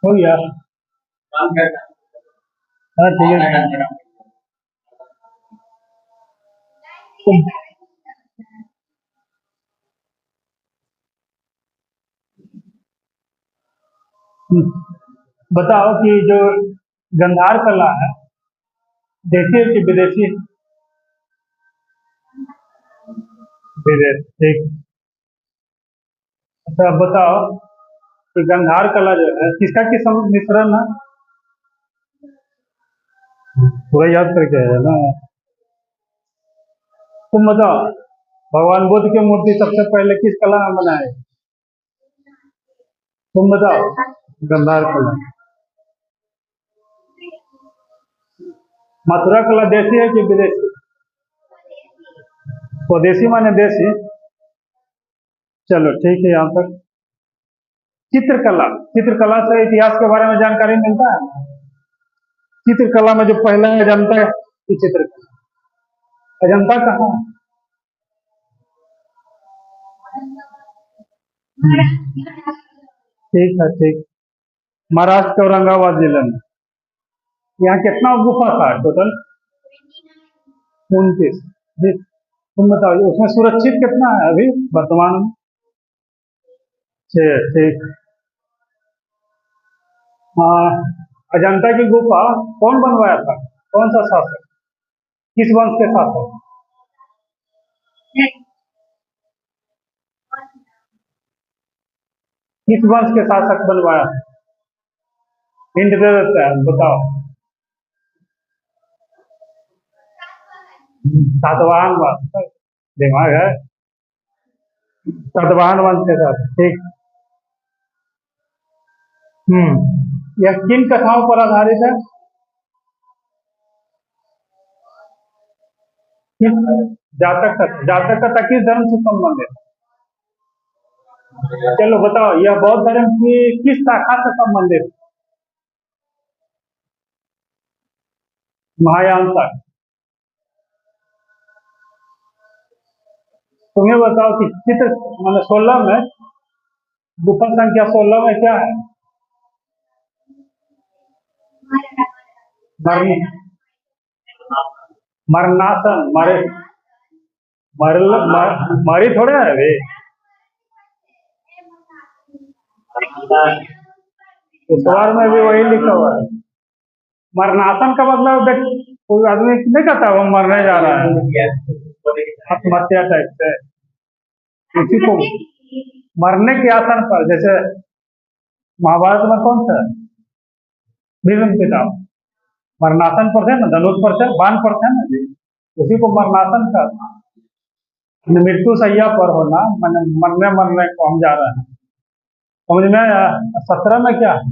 हो गया। हाँ ठीक है। तुम बताओ कि जो गंधार कला है, देसी है कि विदेशी है? विदेश, ठीक। अच्छा अब बताओ कि गंधार कला जो है किसका किस मिश्रण है? पूरा याद करके है ना। तुम बताओ, भगवान बुद्ध की मूर्ति सबसे पहले किस कला में बनाई? तुम बताओ। गंधार कला। मथुरा कला देसी है कि विदेशी? स्वदेशी माने देसी। चलो ठीक है यहाँ तक। चित्रकला, चित्रकला से इतिहास के बारे में जानकारी मिलता है। चित्रकला में जो पहला है अजंता की चित्रकला, अजंता कहाँ है? ठीक है, ठीक। महाराष्ट्र के औरंगाबाद जिले में। यहाँ कितना गुफा था टोटल? 29। तुम बताओ उसमें सुरक्षित कितना है अभी वर्तमान में? 6, ठीक। हाँ, अजंता की गुफा कौन बनवाया था? कौन सा शासक? किस वंश के शासक? किस वंश के शासक बनवाया था? हिंट दे देते हैं, बताओ। सातवाहन वंश। दिमाग है। सातवाहन वंश के साथ, ठीक। यह किन कथाओं पर आधारित है? किस जातक कथा, जातक कथा किस धर्म से संबंधित है? चलो बताओ, यह बौद्ध धर्म की किस शाखा से संबंधित है? महायान शाखा। तुम्हें बताओ कि चित्र मतलब 16 में, गुफा संख्या 16 में क्या है? मरण, मरणासन, मरे, मरल, मरी थोड़े है अभी। उस बार में भी वही लिखा हुआ है। मरणासन का मतलब देख, कोई आदमी नहीं कहता वो मरने जा रहा है, आत्महत्या टाइप से। किसी को मरने के आसन पर, जैसे महाभारत में कौन सा भीष्म पितामह मरणासन पर थे ना, धनुष पर थे, बाण पर थे ना जी, उसी को मरणासन का मृत्यु सैया पर होना, मैंने मरने मरने को हम जा रहे हैं, समझ में आया? 17 में क्या है?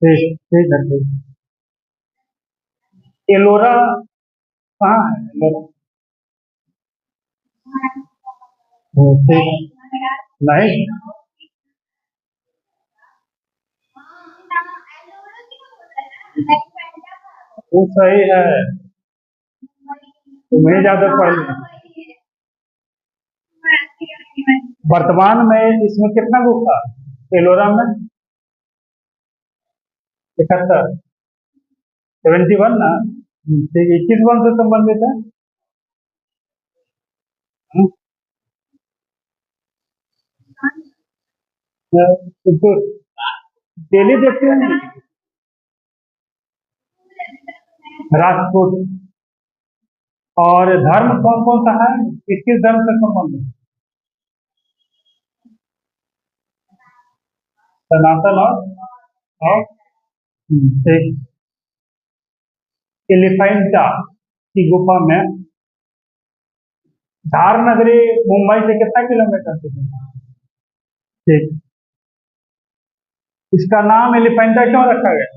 ठीक, ठीक है, ठीक। एलोरा कहाँ है एलोरा? ठीक। नहीं, वो सही है। तुम्हें ज्यादा पढ़ ली। वर्तमान में इसमें कितना गुफा एलोरा में? 71, 71 ना। ठीक है, किस वन से संबंधित है? हम्म, तो डेली देखते हैं राजपूत। और धर्म कौन कौन सा है, किस किस धर्म से संबंधित? सनातन और एक एलिफेंटा की गुफा में। धार नगरी मुंबई से कितना किलोमीटर से दूर है? ठीक। इसका नाम एलिफेंटा क्यों रखा गया?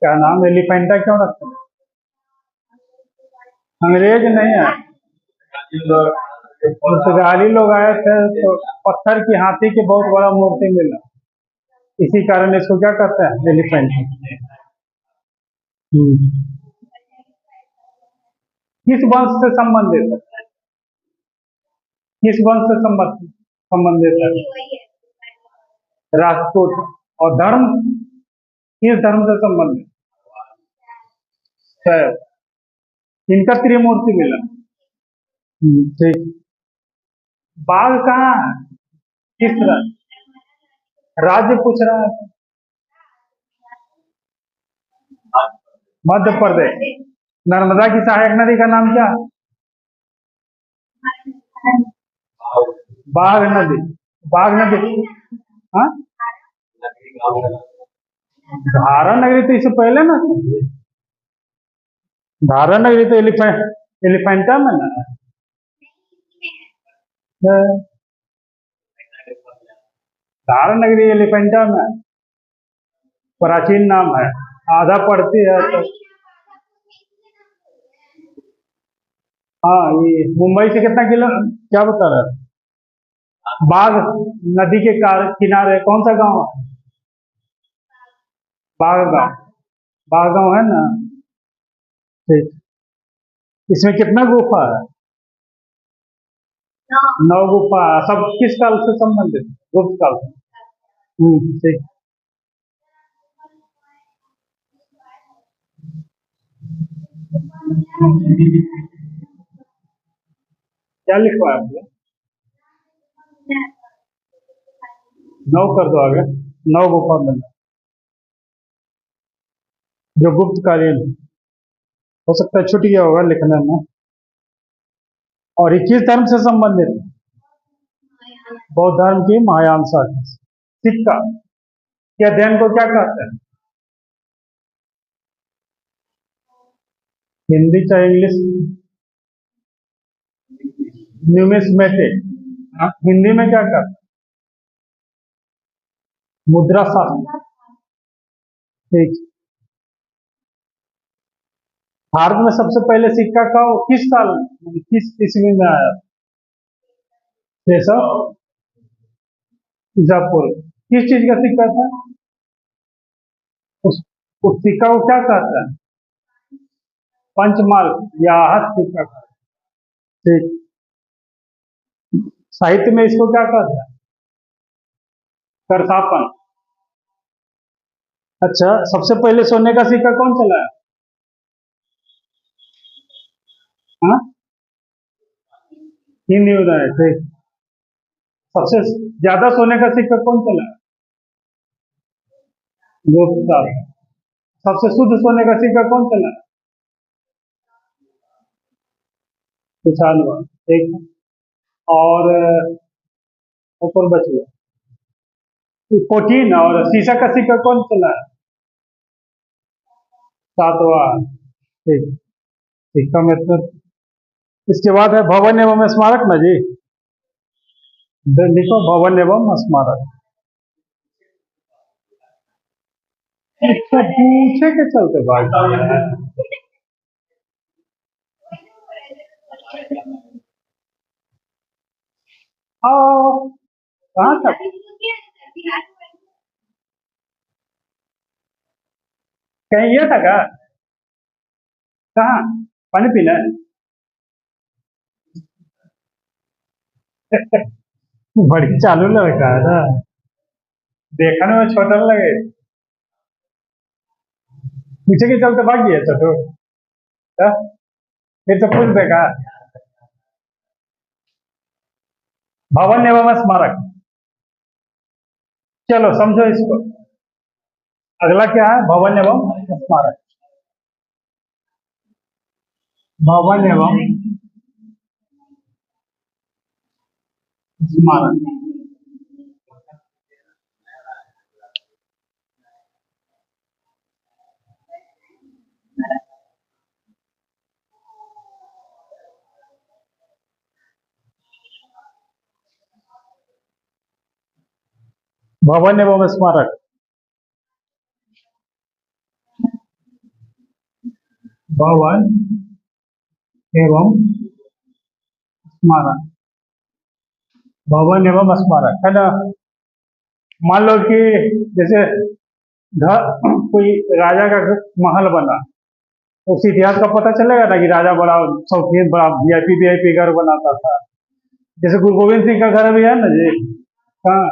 क्या नाम एलिफेंटा क्यों रखा गया? अंग्रेज नहीं है, पुर्तगाली लोग आए थे तो पत्थर की हाथी की बहुत बड़ा मूर्ति मिला, इसी कारण इसको क्या कहते हैं, एलिफेंट। किस वंश से संबंधित है? किस वंश से संबंधित है? राजपूत। और धर्म, किस धर्म से संबंधित है? इनका त्रिमूर्ति मिला। ठीक। बाघ कहाँ है? किस राज्य पूछ रहा है? मध्य प्रदेश। नर्मदा की सहायक नदी का नाम क्या? बाघ नदी। बाघ नदी। हाँ, धारा नगरी तो इससे पहले ना थी। धारा नगरी तो एलिफेंटा में ना है। धारा नगरी एलिफेंटा में है। प्राचीन नाम है। आधा पड़ती है तो। हाँ, ये मुंबई से कितना किलो, क्या बता रहा है? बाघ नदी के किनारे कौन सा गांव है? बाघ गांव। बाघ गांव है ना। ठीक। इसमें कितना गुफा है? 9 गुफा। सब किस काल से संबंधित? गुप्त काल से। ठीक। क्या लिखवा है आपने? 9 कर दो आगे। 9 गुफा में जो गुप्त कालीन, हो सकता है छूट गया होगा लिखने में। और 21 धर्म से संबंधित बौद्ध धर्म की महायान शाखा। सिक्का के अध्ययन को क्या कहते हैं? हिंदी चाहे इंग्लिश? न्यूमिस्मेटिक। हिंदी में क्या कहते हैं? मुद्रा शास्त्र। ठीक। भारत में सबसे पहले सिक्का का किस साल, किस ईस्वी में आया? 600 ईसा पूर्व। किस चीज का सिक्का था? उस सिक्का को क्या कहते हैं? पंचमाल या आहत सिक्का। ठीक। साहित्य में इसको क्या कहते हैं? करसापन। अच्छा, सबसे पहले सोने का सिक्का कौन चलाया? हाँ, हिंदी उदय। ठीक। सबसे ज्यादा सोने का सिक्का कौन चलाया? गुप्ता। सबसे शुद्ध सोने का सिक्का कौन चलाया? पिछानवा। ठीक। और ऊपर बच गया 14। और शीशा का सिक्का कौन चलाया? 7वां। ठीक। सिक्का में इतना। इसके बाद है भवन एवं स्मारक ना जी। लिखो भवन एवं स्मारक। अच्छा, पूछे के चलते बात है। आओ, कहाँ तक? कहीं ये था क्या? कहाँ? पानी पीना है? बड़ी चालू लड़का है ना। देखने में छोटा लगे, पीछे के चलते भाग गया छोटू। हाँ? फिर तो पूछ देगा। भवन एवं स्मारक। चलो समझो इसको। अगला क्या है? भवन एवं स्मारक। भवन एवं स्मारक। भवन एवं स्मारक। भवन एवं स्मारक। भवन एवं स्मारक है ना। मान लो कि जैसे घर, कोई राजा का महल बना, तो उस इतिहास का पता चलेगा ना कि राजा बड़ा शौकीन, बड़ा वीआईपी घर बनाता था। जैसे गुरु गोविंद सिंह का घर भी है ना जी। हाँ,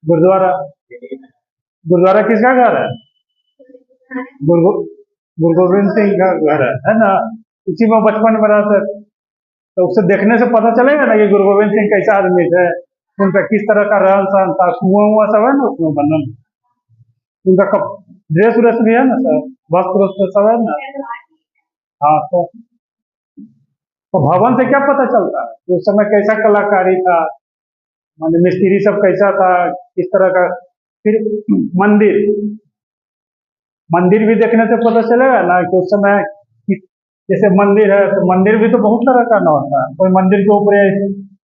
गुरुद्वारा। गुरुद्वारा किसका घर है? गुरु गुरु गोविंद सिंह का घर है ना। उसी में बचपन में रहते थे। तो उसे देखने से पता चलेगा ना कि गुरु गोविंद सिंह कैसा आदमी थे, उनका किस तरह का रहन सहन था, कुआं हुआ सब है ना उसमें बनल। उनका ड्रेस व्रेस भी है ना सर, वस्त्र वस्त्र सब है ना। हाँ तो भवन से क्या पता चलता है कि उस समय कैसा कलाकारी था, माने मिस्त्री सब कैसा था, किस तरह का। फिर मंदिर मंदिर भी देखने से पता चलेगा ना कि उस समय जैसे मंदिर है तो मंदिर भी तो बहुत तरह का ना होता है। कोई मंदिर के ऊपर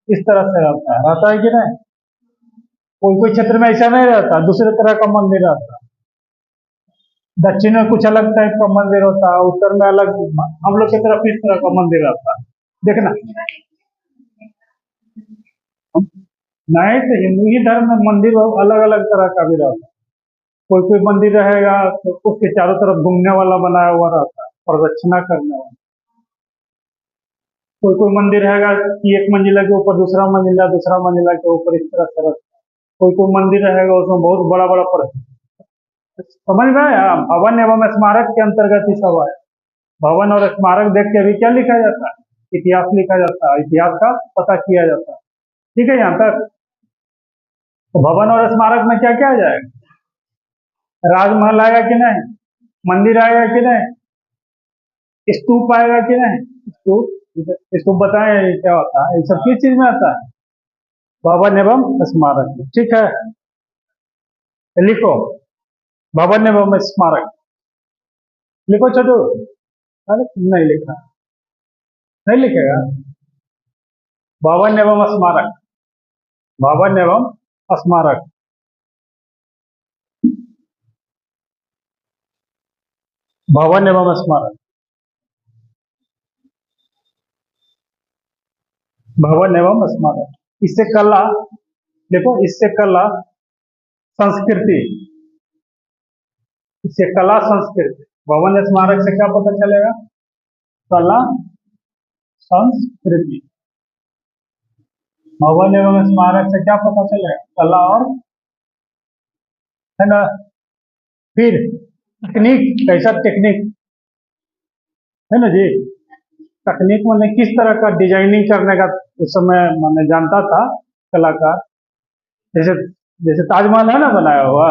इस तरह से रहता है कि नहीं। कोई कोई क्षेत्र में ऐसा नहीं रहता, दूसरे तरह का मंदिर रहता है। दक्षिण में कुछ अलग टाइप का मंदिर होता है, उत्तर में अलग। हम लोग की तरफ इस तरह का मंदिर रहता है, देखना। नहीं तो हिंदू ही धर्म में मंदिर अलग अलग तरह का भी रहता है। कोई कोई मंदिर रहेगा तो उसके चारों तरफ घूमने वाला बनाया हुआ रहता है, प्रदक्षिणा करने वाला। कोई कोई मंदिर रहेगा कि एक मंजिला के ऊपर दूसरा मंजिला, दूसरा मंजिला के ऊपर, इस तरह से रहता है। कोई कोई मंदिर रहेगा उसमें बहुत बड़ा बड़ा समझ में आया। भवन एवं स्मारक के अंतर्गत ही सब है। भवन और स्मारक देख के अभी क्या लिखा जाता है? इतिहास लिखा जाता है, इतिहास का पता किया जाता है। ठीक है यहाँ तक। तो भवन और स्मारक में क्या क्या आ जाएगा? राजमहल आएगा कि नहीं, मंदिर आएगा कि नहीं, स्तूप आएगा कि नहीं। स्तूप स्तूप बताएं ये क्या होता है, ये सब किस चीज में आता है? भवन एवं स्मारक में। ठीक है, लिखो भवन एवं स्मारक। लिखो छोटू। अरे नहीं लिखा, नहीं लिखेगा। भवन एवं स्मारक, भवन एवं स्मारक। भवन एवं स्मारक, भवन एवं स्मारक। इससे कला, देखो इससे कला संस्कृति, इससे कला संस्कृति। भवन स्मारक से क्या पता चलेगा? कला संस्कृति। भवन एवं स्मारक से क्या पता चलेगा? कला और, है ना। फिर तकनीक, कैसा टेक्निक है ना जी। तकनीक मैंने किस तरह का डिजाइनिंग करने का उस समय मैंने जानता था कलाकार। जैसे जैसे ताजमहल है ना बनाया हुआ,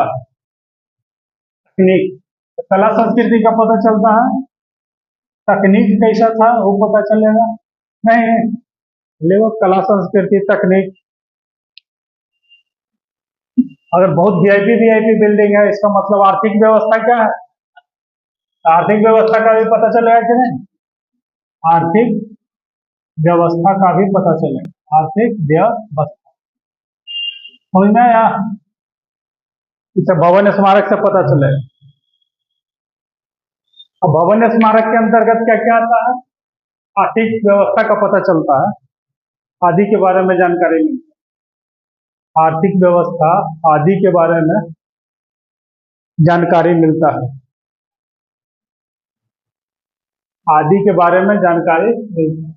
तकनीक। तो कला संस्कृति का पता चलता है, तकनीक कैसा था वो पता चलेगा। नहीं, ले वो कला संस्कृति तकनीक। अगर बहुत वीआईपी बिल्डिंग है, इसका मतलब आर्थिक व्यवस्था क्या है? आर्थिक व्यवस्था का भी पता चलेगा कि नहीं? आर्थिक व्यवस्था का भी पता चलेगा, आर्थिक व्यवस्था। समझ में आया? इसे भवन स्मारक से पता चलेगा। अब भवन स्मारक के अंतर्गत क्या क्या आता है? आर्थिक व्यवस्था का पता चलता है, आदि के बारे में जानकारी मिलती है। आर्थिक व्यवस्था आदि के बारे में जानकारी मिलता है, आदि के बारे में जानकारी मिलती है।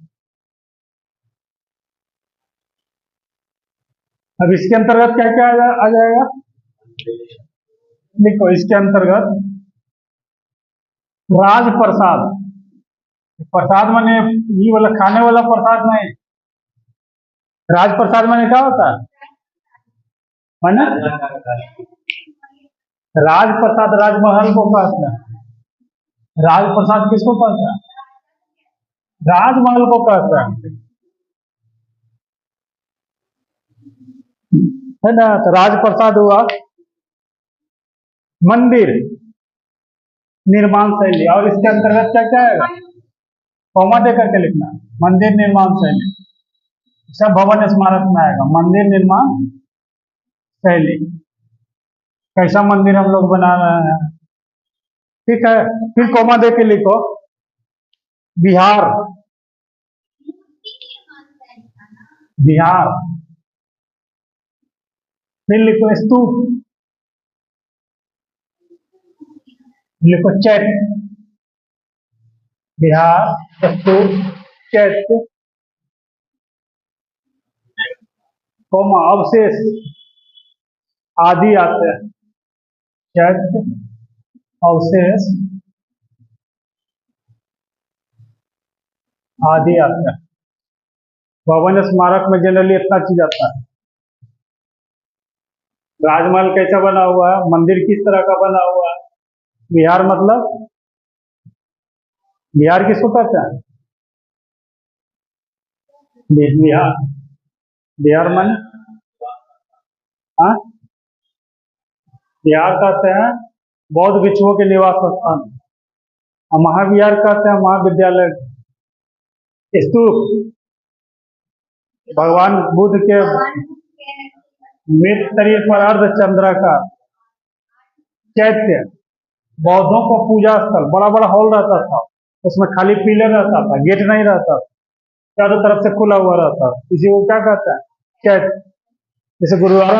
अब इसके अंतर्गत क्या क्या आ जाएगा? देखो इसके अंतर्गत राजप्रसाद। प्रसाद माने ये वाला खाने वाला प्रसाद नहीं। राजप्रसाद माने क्या होता है? माने राजप्रसाद राजमहल को कहते हैं। राजप्रसाद किसको कहते हैं? राजमहल को कहते हैं, है ना। तो राजप्रसाद हुआ मंदिर निर्माण शैली। और इसके अंतर्गत क्या क्या आएगा? कॉमा दे करके लिखना, मंदिर निर्माण शैली। सब भवन स्मारक में आएगा, मंदिर निर्माण शैली। कैसा मंदिर हम लोग बना रहे हैं, ठीक है। फिर कॉमा दे के लिखो बिहार, बिहार। फिर लिखो स्तूप, लिखो चैत्य, बिहार स्तूप चैत्य। कौमा अवशेष आदि आते हैं। चैत्य, अवशेष आदि आते हैं। भवन स्मारक में जनरली इतना चीज आता है। राजमहल कैसा बना हुआ है, मंदिर किस तरह का बना हुआ है। विहार मतलब, बिहार किसको कहते हैं, बिहार, बिहार माने, हाँ, बिहार कहते हैं बौद्ध भिक्षुओं के निवास स्थान, और महाविहार कहते हैं महाविद्यालय, स्तूप भगवान बुद्ध के मृत शरीर पर अर्धचंद्राकार। चैत्य बौद्धों को पूजा स्थल, बड़ा बड़ा हॉल रहता था, उसमें खाली पिलर रहता था, गेट नहीं रहता, चारों तरफ से खुला हुआ रहता, इसी को क्या कहते हैं, चैत्य। जैसे गुरुद्वारा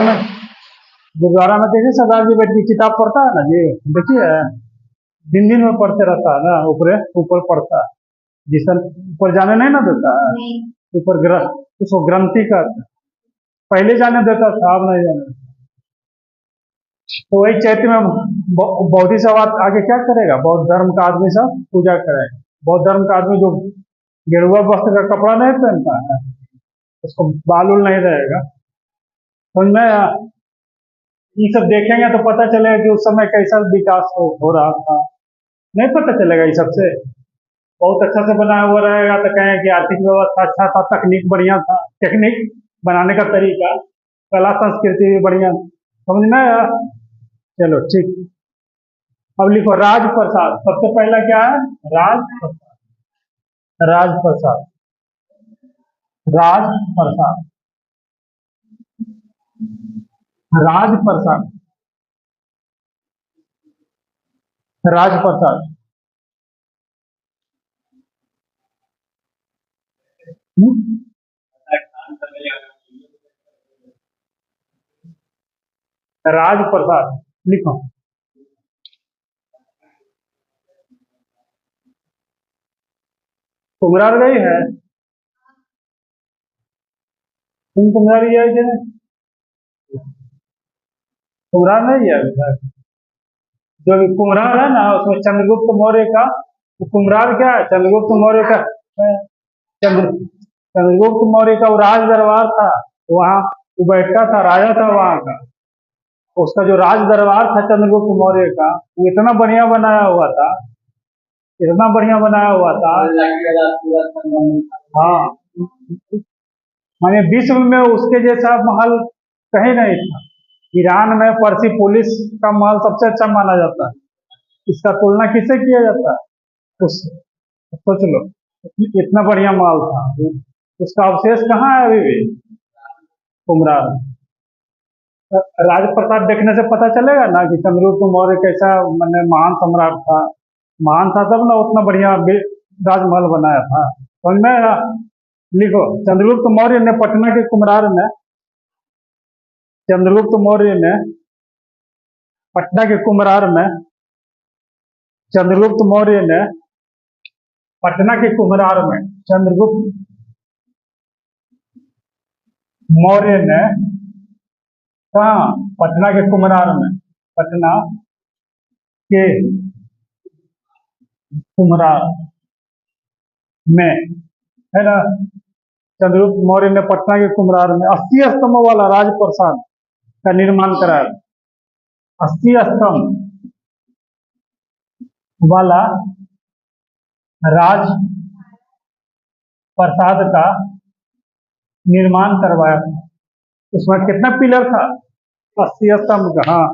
में देखिए सरदार जी बैठ के किताब पढ़ता है ना जी, देखिए दिन दिन में पढ़ते रहता है ना, ऊपर पढ़ता है, जिस ऊपर जाने नहीं ना देता है, ऊपर उसको ग्रंथि कहते हैं, पहले जाने देता था, अब नहीं जाने देता। तो वही चैत्य में बौद्धि सब आगे क्या करेगा, बौद्ध धर्म का आदमी सब पूजा करेगा। बौद्ध धर्म का आदमी जो गेरुआ वस्त्र का कपड़ा नहीं पहनता है, उसको बाल उल नहीं रहेगा। समझ में ये सब देखेंगे तो पता चलेगा कि उस समय कैसा विकास हो रहा था, नहीं पता चलेगा। ये सबसे बहुत अच्छा से बनाया हुआ रहेगा तो कहें कि आर्थिक व्यवस्था अच्छा था, तकनीक बढ़िया था, टेक्निक बनाने का तरीका, कला संस्कृति भी बढ़िया, समझ में आया। चलो ठीक, अब लिखो राजप्रसाद। सबसे पहला क्या है, राजप्रसाद, राजप्रसाद, राजप्रसाद, राजप्रसाद, राजप्रसाद, राजप्रसाद लिखो। कुम्हरार गई है, तुम कुम्हरारी है कि नहीं, कुम्हरार नहीं है अभी तक। जो कुम्हरार है ना, उसमें चंद्रगुप्त मौर्य का, तो कुम्हरार क्या है, चंद्रगुप्त मौर्य का, चंद्रगुप्त मौर्य का वो राज दरबार था, वहाँ वो बैठता था, राजा था वहाँ का। उसका जो राज दरबार था चंद्रगुप्त मौर्य का, वो इतना बढ़िया बनाया हुआ था, इतना बढ़िया बनाया हुआ था, हाँ, माने विश्व में उसके जैसा महल कहीं नहीं था। ईरान में पर्सिपोलिस का महल सबसे अच्छा माना जाता है, इसका तुलना किससे किया जाता है, उस, सोच लो, इतना बढ़िया महल था। उसका अवशेष कहाँ है अभी भी, कुम्हरार। राजप्रसाद देखने से पता चलेगा ना कि चंद्रगुप्त मौर्य कैसा मैंने महान सम्राट था, महान था तब ना उतना बढ़िया राजमहल बनाया था। समझ में आया? लिखो, चंद्रगुप्त मौर्य ने पटना के कुम्हरार में, चंद्रगुप्त मौर्य ने पटना के कुम्हरार में, चंद्रगुप्त मौर्य ने पटना के कुम्हरार में, चंद्रगुप्त मौर्य ने कहा, पटना के कुम्हरार में, पटना के कुम्हरार में, है ना, चंद्रगुप्त मौर्य ने पटना के कुम्हरार में 80 स्तंभों वाला राजप्रसाद का निर्माण कराया। 80 स्तंभ वाला राज प्रसाद का निर्माण करवाया था। उसमें कितना पिलर था, 80 स्तंभ का, हाँ,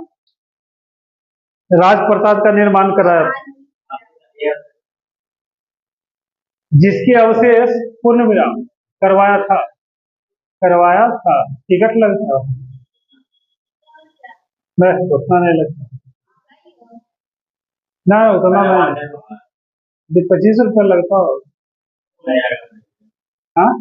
राजप्रसाद का निर्माण कराया था, जिसके अवशेष पूर्ण विराम करवाया था, करवाया था। टिकट लगता है, मैं उतना नहीं लगता ना, उतना नहीं, 25 रुपये लगता हो, हाँ,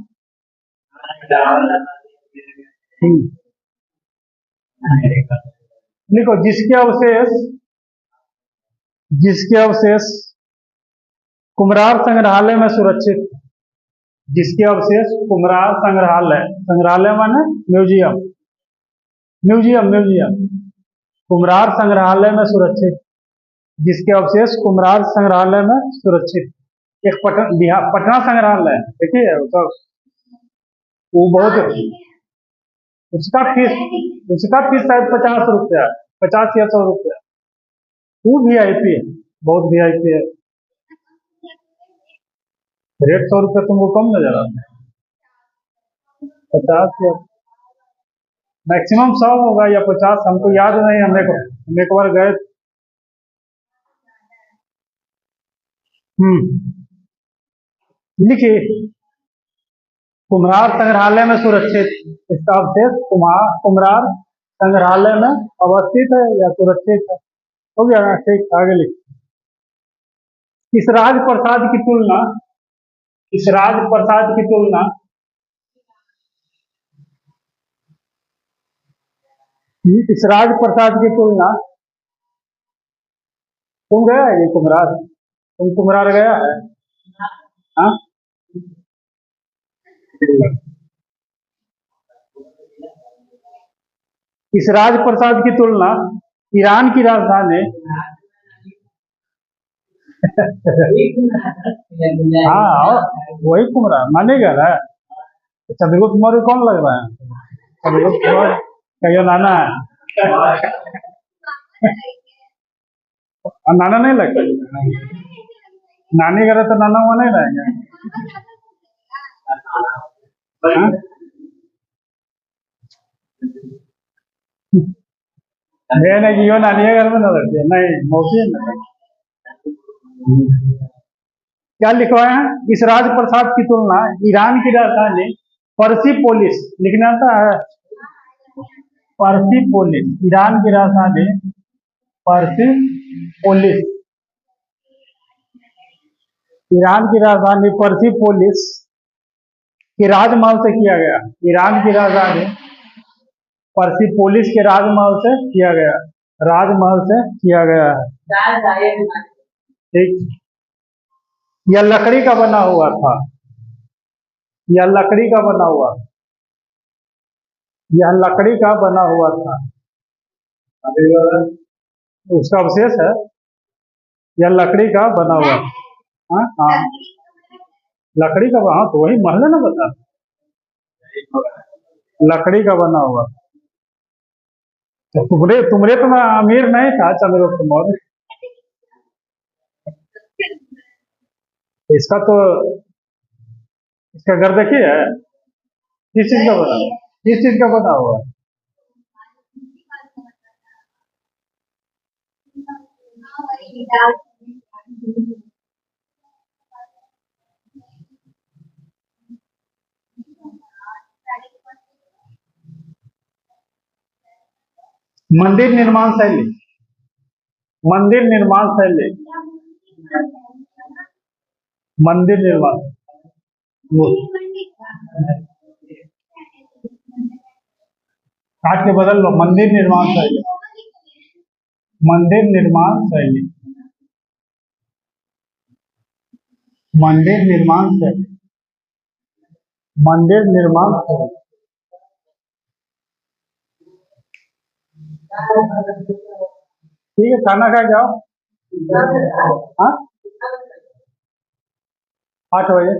देखो, जिसके अवशेष कुम्हरार संग्रहालय में सुरक्षित, जिसके अवशेष कुम्हरार संग्रहालय, संग्रहालय माने म्यूजियम, म्यूजियम म्यूजियम, कुम्हरार संग्रहालय में सुरक्षित, जिसके अवशेष कुम्हरार संग्रहालय में सुरक्षित। एक पटना संग्रहालय देखिए, तो वो बहुत, उसका फीस शायद 50 रुपया, 50 या 100 रुपया। वो VIP है, बहुत VIP है। रेट 100 रुपया तुमको कम नजर आता है? 50 या मैक्सिमम 100 होगा या 50, हमको याद नहीं। हम एक बार गए। लिखिए, कुम्हरार संग्रहालय में सुरक्षित, इसका अवशेष कुम्हरार संग्रहालय में अवस्थित है या सुरक्षित है। हो गया ना? ठीक, आगे लिखिए। इसराज प्रसाद की तुलना, इसराज प्रसाद की तुलना, इसराज प्रसाद की तुलना, तुम गया है ये कुम्हरार? तुम कुम्हरार गया है? हाँ, इसराज प्रसाद की तुलना ईरान की राजधानी हाँ, वही कुम्हरार मानेगा ना? चंद्रगुप्त मौर्य कौन लग रहा है? चंद्रगुप्त मौर्य कहियो नाना है। नाना नहीं लगता? नानी करे तो नाना हुआ नहीं रहेंगे? हाँ? नहीं कि यो नानी घर में ना लगती है, नहीं मौसी है ना। क्या लिखवाए हैं? इस राज प्रसाद की तुलना ईरान की राजधानी पर्सिपोलिस, लिखना आता है? पर्सिपोलिस, ईरान की राजधानी पर्सिपोलिस, ईरान की राजधानी पर्सिपोलिस के राजमहल से किया गया। ईरान की राजधानी पर्सिपोलिस के राजमहल से किया गया, राजमहल से किया गया है। ठीक, यह लकड़ी का बना हुआ था, यह लकड़ी का बना हुआ, यह लकड़ी का बना हुआ था, उसका अवशेष है। यह लकड़ी का बना हुआ। हाँ हाँ, लकड़ी का, हाँ तो वही महल है ना, बता, लकड़ी का बना हुआ। तो तुमरे तो मैं अमीर नहीं था चंद्रगुप्त मौर्य। इसका तो, इसका घर देखिए है, किस चीज का बना, किस चीज का बना हुआ? मंदिर निर्माण शैली, मंदिर निर्माण शैली, मंदिर निर्माण, काट के बदल लो, मंदिर निर्माण शैली, मंदिर निर्माण शैली, मंदिर निर्माण शैली, मंदिर निर्माण शैली। ठीक है, खाना खा जाओ। हाँ, 8 बजे,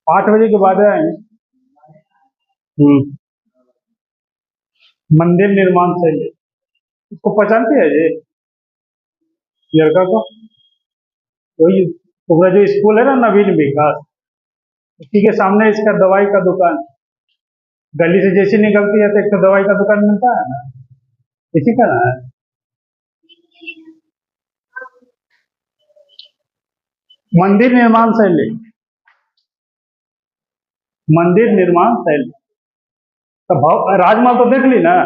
8 बजे के बाद आएंगे। मंदिर निर्माण शैली, इसको पहचानती है ये लड़का को? वही पूरा जो स्कूल है ना, नवीन विकास, उसी के सामने इसका दवाई का दुकान, गली से जैसे निकलती है तो एक तो दवाई का दुकान मिलता है ना, इसी का ना है। मंदिर निर्माण शैली, मंदिर निर्माण शैली, तो राजमहल तो देख ली ना,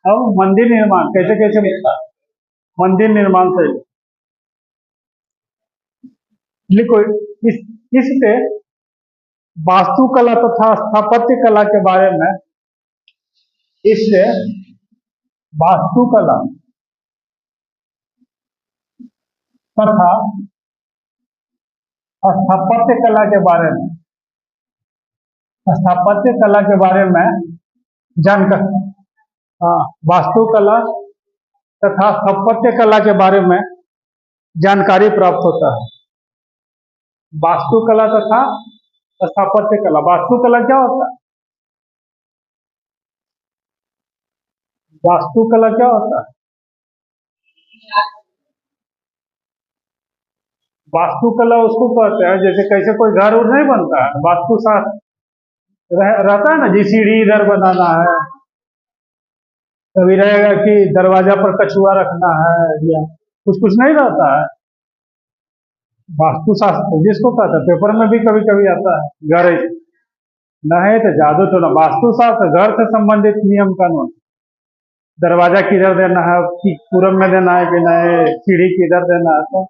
अब मंदिर निर्माण कैसे कैसे मिलता, मंदिर निर्माण शैली लिखो। इससे वास्तुकला तथा स्थापत्य कला के बारे में, इससे वास्तुकला तथा स्थापत्य कला के बारे में, स्थापत्य कला के बारे में जानकर, हाँ, वास्तुकला तथा स्थापत्य कला के बारे में जानकारी प्राप्त होता है। वास्तुकला तथा स्थापत्य कला। वास्तुकला क्या होता है? वास्तुकला क्या होता है? वास्तुकला उसको कहते हैं जैसे कैसे कोई घर उर नहीं बनता है, वास्तुशास्त्र रहता है ना, जी सीढ़ी इधर बनाना है, कभी रहेगा कि दरवाजा पर कछुआ रखना है, या कुछ कुछ नहीं रहता है। वास्तुशास्त्र जिसको कहते हैं, पेपर में भी कभी कभी आता है। घर नहीं तो जादू तो ना, वास्तुशास्त्र घर से संबंधित नियम कानून, दरवाजा किधर देना है, कि पूरब में देना है कि नहीं, सीढ़ी किधर देना है, तो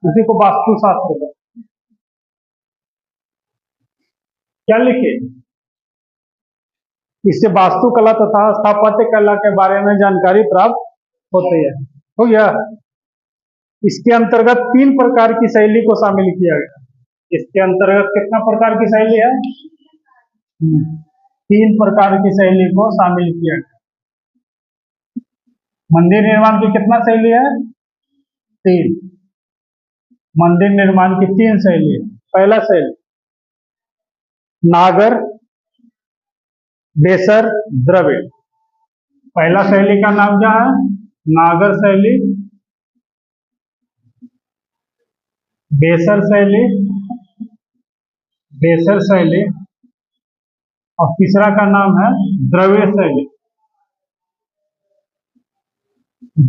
उसी को वास्तुशास्त्र कहते हैं। क्या लिखे? इससे वास्तुकला तथा स्थापत्य कला के बारे में जानकारी प्राप्त होती है। हो गया। इसके अंतर्गत 3 प्रकार की शैली को शामिल किया गया। इसके अंतर्गत कितना प्रकार की शैली है? 3 प्रकार की शैली को शामिल किया गया। मंदिर निर्माण की कितना शैली है? 3। मंदिर निर्माण की 3 शैली है। पहला शैली नागर, बेसर, द्रविड़। पहला शैली का नाम क्या है? नागर शैली, बेसर शैली, बेसर शैली, और तीसरा का नाम है द्रविड़ शैली।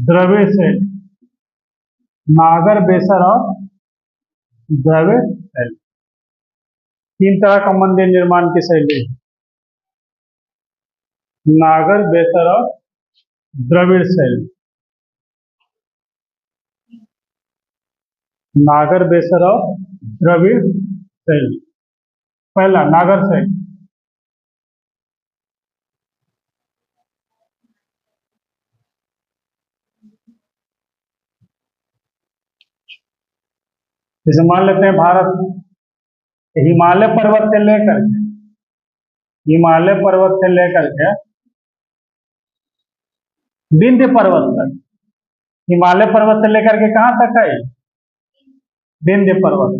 द्रविड़ शैली, नागर, बेसर और द्रविड़ शैली, 3 तरह का मंदिर निर्माण की शैली है। नागर, बेसर और द्रविड़ शैली। नागर, बेसर और द्रविड़ शैली। पहला नागर शैली। जैसे मान लेते हैं भारत, हिमालय पर्वत से लेकर के, हिमालय पर्वत से लेकर के विंध्य पर्वत तक, हिमालय पर्वत से लेकर के कहां तक है? विंध्य पर्वत।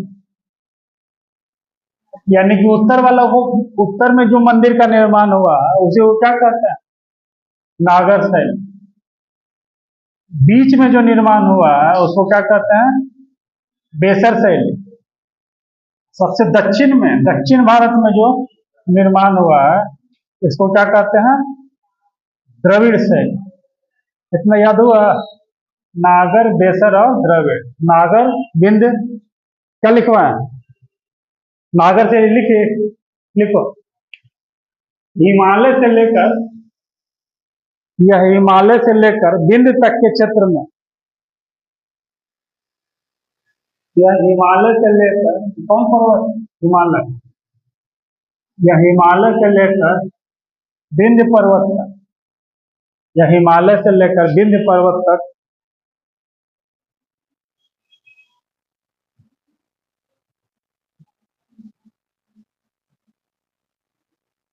यानी कि उत्तर वाला, वो उत्तर में जो मंदिर का निर्माण हुआ उसे वो क्या कहते हैं? नागर शैली। बीच में जो निर्माण हुआ है उसको क्या कहते हैं? बेसर शैली। सबसे दक्षिण में, दक्षिण भारत में जो निर्माण हुआ है इसको क्या कहते हैं? द्रविड़ शैली। इतना याद हुआ? नागर, बेसर और द्रविड़। नागर, विंध्य, क्या लिखवाएं? नागर से लिखिए, लिखो हिमालय से लेकर, यह हिमालय से लेकर विंध्य तक के क्षेत्र में, यह हिमालय से लेकर, कौन पर्वत? हिमालय। यह हिमालय से लेकर विंध्य पर्वत तक, यह हिमालय से लेकर विंध्य पर्वत तक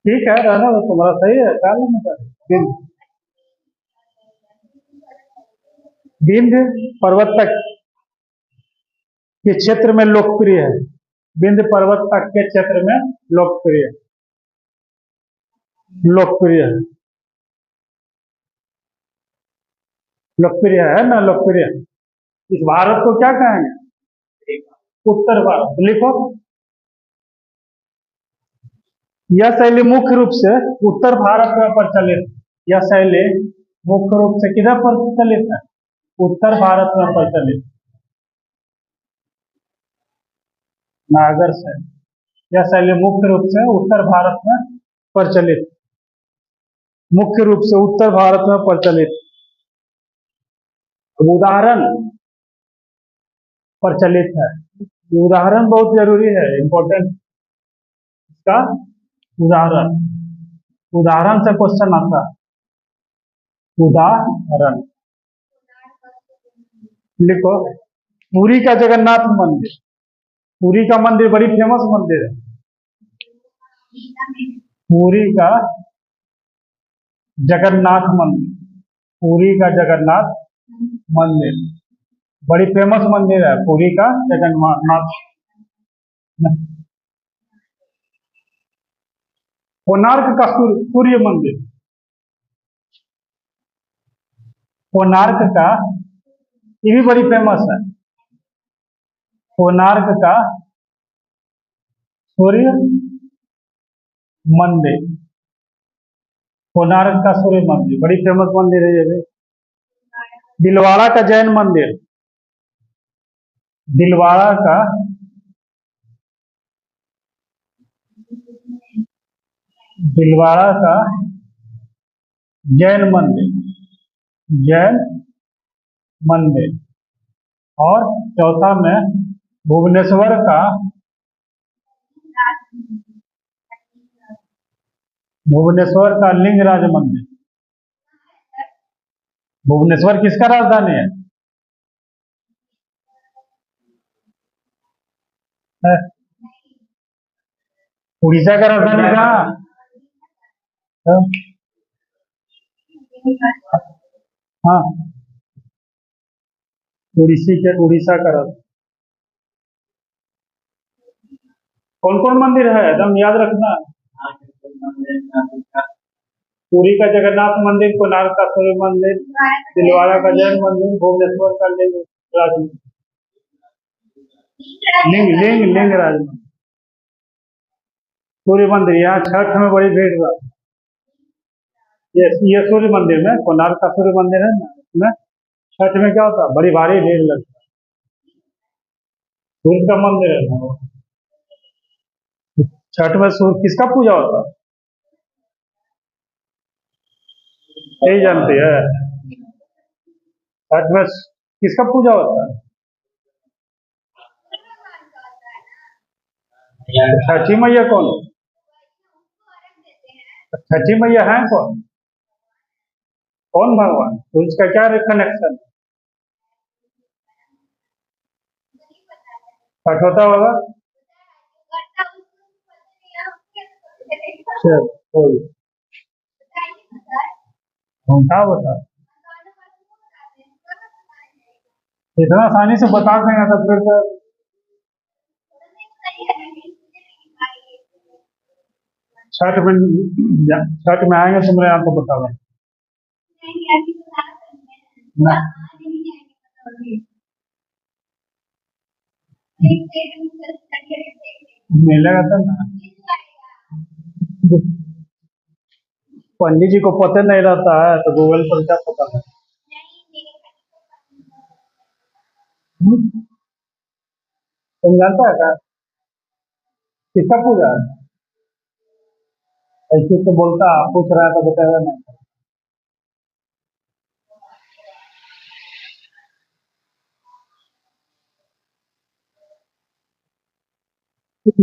ठीक है, रहना तो तुम्हारा सही है, क्या लेना चाहिए? विंध्य पर्वत तक के क्षेत्र में लोकप्रिय है। विंध्य पर्वत तक के क्षेत्र में लोकप्रिय, लोकप्रिय है, लोकप्रिय है ना, लोकप्रिय। इस भारत को क्या कहेंगे? उत्तर भारत। लिखो, यह शैली मुख्य रूप से उत्तर भारत में प्रचलित, यह शैली मुख्य रूप से किधर प्रचलित है? उत्तर भारत में प्रचलित। नागर शैली, यह शैली मुख्य रूप से उत्तर भारत में प्रचलित, मुख्य रूप से उत्तर भारत में प्रचलित। उदाहरण प्रचलित है, उदाहरण बहुत जरूरी है, इंपॉर्टेंट इसका उदाहरण। उदाहरण से क्वेश्चन आता है। उदाहरण लिखो, पुरी का जगन्नाथ मंदिर, पुरी का मंदिर बड़ी फेमस मंदिर है। पुरी का जगन्नाथ मंदिर, पुरी का जगन्नाथ मंदिर बड़ी फेमस मंदिर है, पुरी का जगन्नाथ। कोणार्क का सूर्य मंदिर, कोणार्क का ये भी बड़ी फेमस है। कोणार्क का सूर्य मंदिर, कोणार्क का सूर्य मंदिर बड़ी फेमस मंदिर है ये भी। दिलवाड़ा का जैन मंदिर, दिलवाड़ा का दिलवाड़ा का जैन मंदिर, जैन मंदिर। और चौथा में भुवनेश्वर का, भुवनेश्वर का लिंगराज मंदिर। भुवनेश्वर किसका राजधानी है? उड़ीसा का राजधानी कहाँ? हाँ, उड़ीसा का राजधानी। कौन कौन मंदिर है एकदम याद रखना। पुरी का जगन्नाथ मंदिर, कोणार्क का सूर्य मंदिर, दिलवाड़ा का जैन मंदिर, भुवनेश्वर का लिंगराज लिंगराज मंदिर, सूर्य मंदिर। यहाँ छठ में बड़ी भीड़ हुआ। ये सूर्य मंदिर में, कोणार्क का सूर्य मंदिर है ना, इसमें छठ में क्या होता है, बड़ी भारी भीड़ लगती है। सूर्य का मंदिर है ना, छठ में सूर्य किसका पूजा होता है यही जानते हैं? छठ में किसका पूजा होता है? छठी मैया कौन? छठी मैया है कौन? कौन भगवान? तो इसका क्या कनेक्शन? छठ होता होगा। क्या बता, इतना आसानी से बता देंगे तो फिर तो छठ में आएंगे तुम्हारे यहाँ तो बता दें। मिलेगा तो ना, पंडित जी को पता नहीं रहता है तो गूगल पर क्या पता है। तुम जानता है क्या किसका पूजा है? ऐसे तो बोलता पूछ रहा है तो बताएगा नहीं।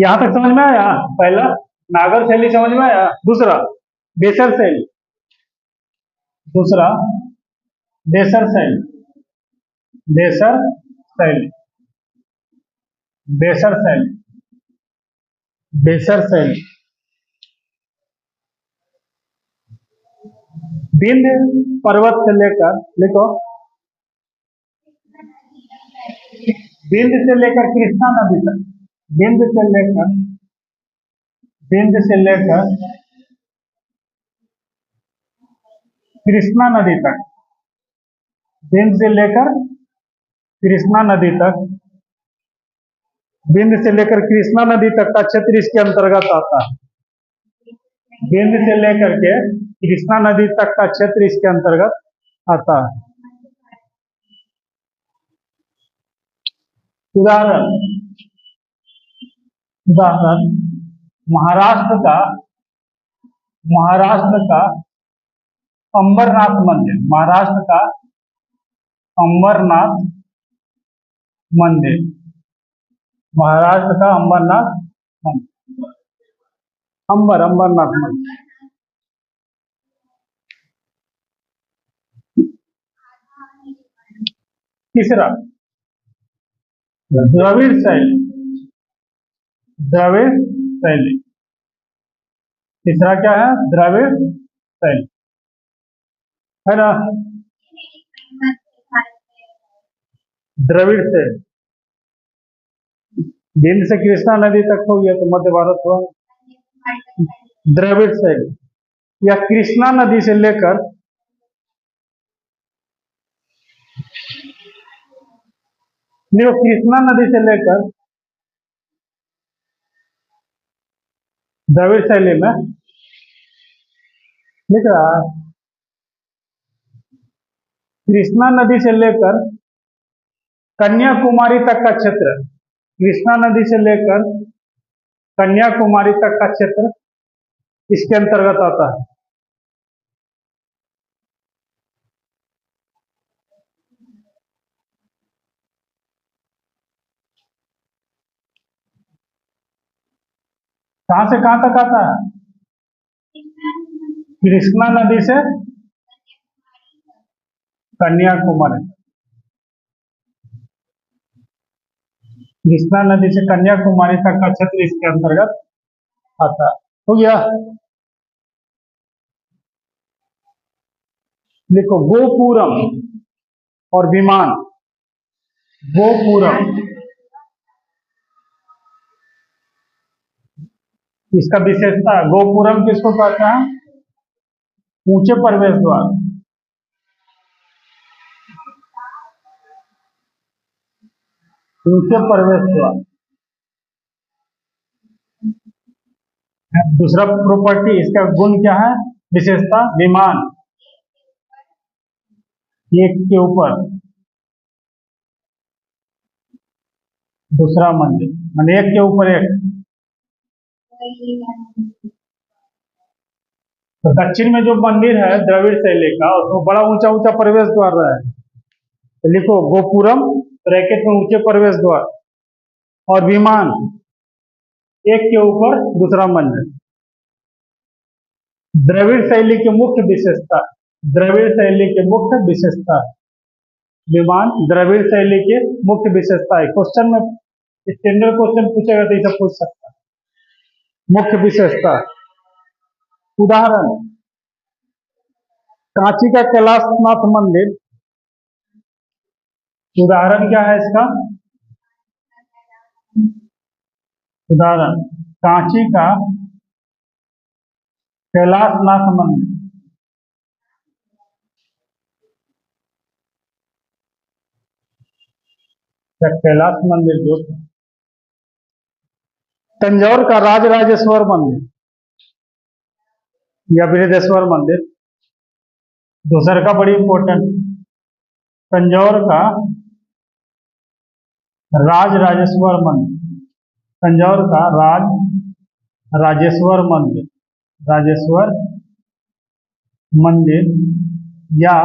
यहाँ तक समझ में आया? पहला नागर शैली समझ में आया। दूसरा देसर शैली, दूसरा देसर शैली, देसर शैली, देसर शैली, देसर शैली। विंध्य पर्वत से लेकर, देखो, विंध्य से लेकर कृष्णा नदी तक, विंध्य से लेकर, विंध्य से लेकर कृष्णा नदी तक, विंध्य से लेकर कृष्णा नदी तक, विंध्य से लेकर कृष्णा नदी तक का क्षेत्र इसके अंतर्गत आता है। विंध्य से लेकर के कृष्णा नदी तक का क्षेत्र इसके अंतर्गत आता है। उदाहरण, उदाहरण महाराष्ट्र का, महाराष्ट्र का अंबरनाथ मंदिर, महाराष्ट्र का अंबरनाथ मंदिर, महाराष्ट्र का अंबरनाथ मंदिर, अंबरनाथ मंदिर। तीसरा द्रविड़ शैली, द्रविड़ शैली। तीसरा क्या है? द्रविड़ शैली, है ना? द्रविड़ शैली विंध्य से कृष्णा नदी तक हो गया तो मध्य भारत हुआ। द्रविड़ शैली या कृष्णा नदी से लेकर देखो, कृष्णा नदी से लेकर द्रविड़ शैली में लिख रहा है, कृष्णा नदी से लेकर कन्याकुमारी तक का क्षेत्र, कृष्णा नदी से लेकर कन्याकुमारी तक का क्षेत्र इसके अंतर्गत आता है। कहां से कहां तक आता है? कृष्णा नदी से कन्याकुमारी, कृष्णा नदी से कन्याकुमारी तक का क्षेत्र इसके अंतर्गत आता है। हो गया? देखो, गोपुरम और विमान। गोपुरम, इसका विशेषता, गोपुरम किसको कहते हैं? ऊंचे प्रवेश द्वार। ऊंचे प्रवेश द्वार। दूसरा प्रॉपर्टी, इसका गुण क्या है? विशेषता, विमान एक के ऊपर दूसरा मंदिर, मान एक के ऊपर एक। तो दक्षिण में जो मंदिर है द्रविड़ शैली का, उसमें बड़ा ऊंचा ऊंचा प्रवेश द्वार रहा है, तो लिखो गोपुरम ब्रैकेट में ऊंचे प्रवेश द्वार और विमान एक के ऊपर दूसरा मंदिर। द्रविड़ शैली की मुख्य विशेषता, द्रविड़ शैली की मुख्य विशेषता, विमान द्रविड़ शैली की मुख्य विशेषता है। क्वेश्चन में स्टैंडर्ड क्वेश्चन पूछेगा तो इसे पूछ सकता है। मुख्य विशेषता, उदाहरण कांची का कैलाशनाथ मंदिर, उदाहरण क्या है इसका? उदाहरण कांची का कैलाशनाथ मंदिर। कैलाश मंदिर जो तंजौर का राजराजेश्वर मंदिर या बृहदेश्वर मंदिर। दूसरा का बड़ी इंपॉर्टेंट, तंजौर का राजराजेश्वर मंदिर, तंजौर का राजेश्वर मंदिर, राजेश्वर मंदिर या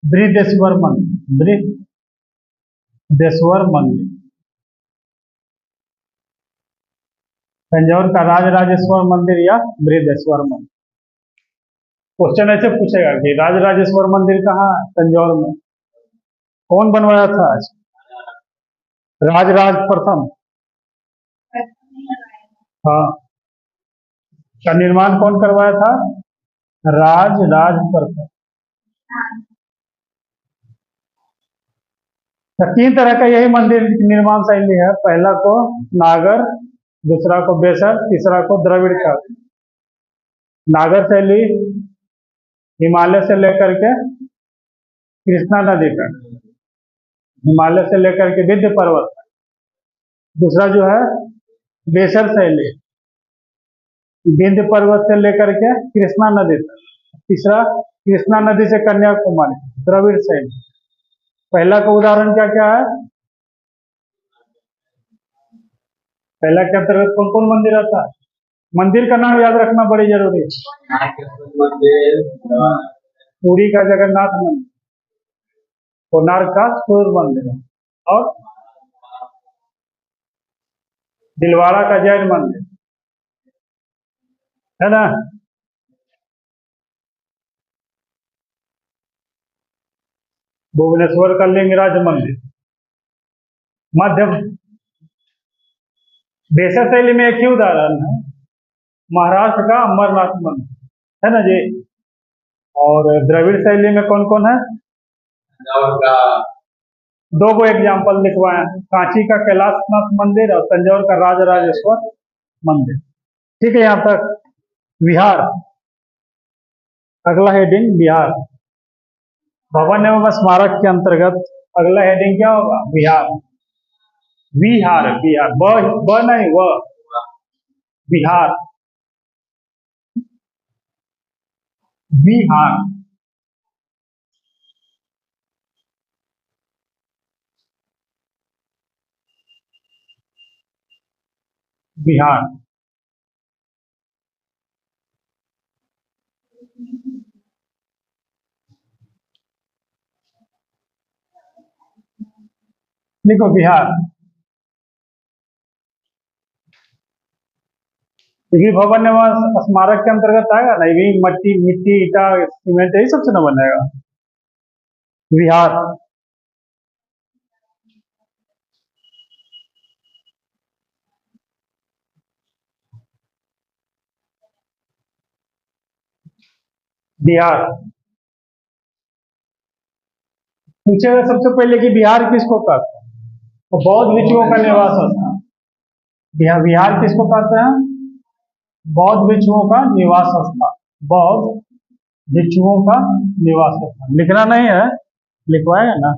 बृहदेश्वर मंदिर, बृहदेश्वर मंदिर। तंजौर का राजराजेश्वर मंदिर या बृहदेश्वर मंदिर। क्वेश्चन ऐसे पूछेगा कि राजराजेश्वर मंदिर कहाँ है? तंजौर में। कौन बनवाया था? राजराज प्रथम। हाँ, का निर्माण कौन करवाया था? राज प्रथम। तो तीन तरह का यही मंदिर निर्माण शैली है। पहला को नागर, दूसरा को बेसर, तीसरा को द्रविड़ का। नागर शैली हिमालय से लेकर के कृष्णा नदी तक, हिमालय से लेकर के विंध्य पर्वत तक। दूसरा जो है बेसर शैली, विंध्य पर्वत से लेकर के कृष्णा नदी तक। तीसरा कृष्णा नदी से कन्याकुमारी, द्रविड़ शैली। पहला का उदाहरण क्या क्या है? पहला के अंतर्गत कौन कौन मंदिर आता है? मंदिर का नाम याद रखना बड़ी जरूरी है। पुरी का जगन्नाथ मंदिर, कोणार्क का सूर्य मंदिर और दिलवाड़ा का जैन मंदिर, है ना? भुवनेश्वर का लिंगराज मंदिर, मध्य बेसा शैली में एक ही उदाहरण है, महाराष्ट्र का अमरनाथ मंदिर है ना जी। और द्रविड़ शैली में कौन कौन है? दो को एग्जाम्पल लिखवाए हैं, कांची का कैलाशनाथ मंदिर और तंजौर का राजराजेश्वर मंदिर। ठीक है, यहाँ तक। बिहार, अगला हेडिंग बिहार। भवन एवं स्मारक के अंतर्गत अगला हेडिंग क्या होगा? बिहार। बिहार, बिहार, ब नहीं, व। बिहार, बिहार। बिहार। लिखो बिहार। ये भवन एवं स्मारक के अंतर्गत आएगा ना, ये भी मट्टी मिट्टी ईटा सीमेंट यही सबसे न बनेगा। बिहार। बिहार पूछेगा सबसे पहले कि बिहार किसको कहते हैं, तो बौद्ध भिक्षुओं का निवास स्थान। बिहार, बिहार किसको कहते हैं? बौद्ध भिक्षुओं का निवास स्थान। बौद्ध भिक्षुओं का निवास स्थान लिखना नहीं है, लिखवाएगा ना,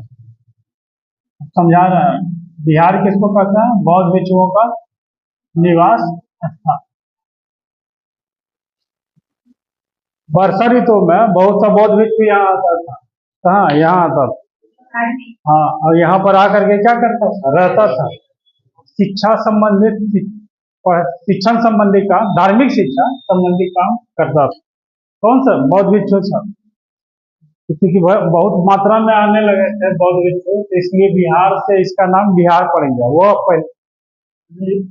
समझा रहे हैं। बिहार किसको कहते हैं? बौद्ध भिक्षुओं का निवास स्थान। वर्षा ऋतु में बहुत सा बौद्ध भिक्षु यहाँ आता था। कहाँ? यहाँ आता था। हाँ, और यहाँ पर आकर के क्या करता था? रहता था। शिक्षा संबंधित शिक्षण संबंधी काम, धार्मिक शिक्षा संबंधी काम करता था। कौन सा? बौद्ध भिक्षु सब, क्योंकि बहुत मात्रा में आने लगे थे बौद्ध भिक्षु, इसलिए बिहार से इसका नाम बिहार पड़ गया। वो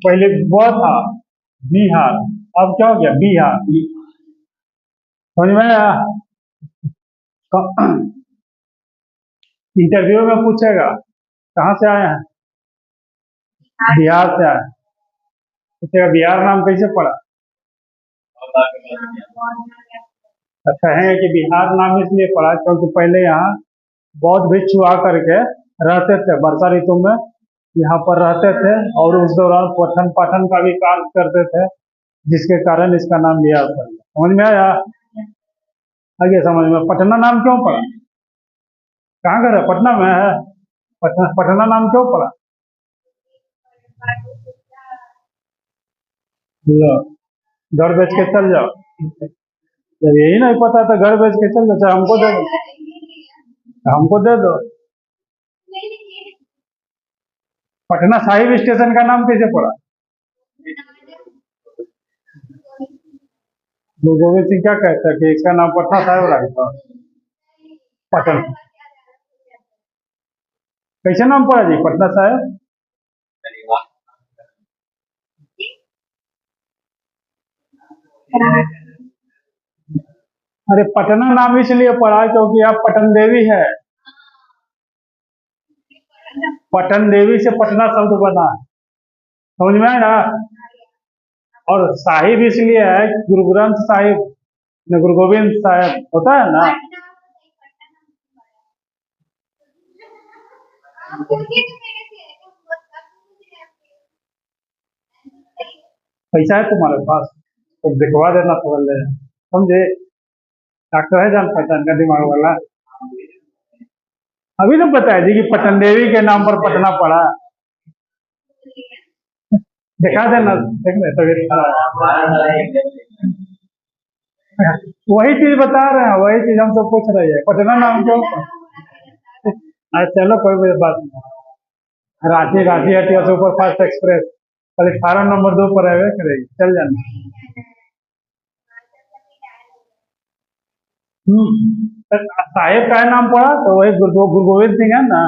पहले वो था बिहार, अब क्या हो गया? बिहार। समझ में आया? इंटरव्यू में पूछेगा कहाँ से आए हैं, बिहार से आए। पूछेगा बिहार नाम कैसे पड़ा, कहेंगे कि बिहार नाम इसलिए पड़ा क्योंकि पहले यहाँ बौद्ध भिक्षु आकर के रहते थे, वर्षा ऋतु में यहाँ पर रहते थे और उस दौरान पठन पाठन का भी कार्य करते थे, जिसके कारण इसका नाम बिहार पड़ गया। समझ में आया? आगे समझ में। पटना नाम क्यों पड़ा? कहाँ घर है? पटना में है। पटना नाम क्यों पड़ा? लो, घर बेच के चल जाओ। जब यही नहीं पता तो घर बेच के चल जाओ, चाहे हमको दे दो, हमको दे दो। पटना साहिब स्टेशन का नाम कैसे पड़ा? गुरु गोविंद सिंह क्या कहता है कि इसका नाम पटना साहिब रखा? पटन कैसे नाम पड़ा जी पटना साहिब? अरे पटना नाम इसलिए पड़ा क्योंकि आप पटन देवी है, पटन देवी से पटना शब्द बना है। समझ में आया? और साहिब इसलिए है, गुरु ग्रंथ साहिब, गुरु गोविंद साहिब होता है ना। पैसा है तुम्हारे पास तो दिखवा देना पहले, समझे? डॉक्टर है जान पहचान का दिमाग वाला। अभी तो बताया जी कि पटन देवी के नाम पर पटना पड़ा। दिखा देना, देख ले तबीयत वही चीज बता रहे हैं, वही चीज हम तो पूछ रहे हैं, पटना नाम क्यों? चलो कोई बात नहीं। Ranchi, Ranchi Hatia super fast express platform number 2 पर है, करेगी, चल जाना। साहेब का नाम पड़ा तो वही गुरु गोविंद सिंह है ना,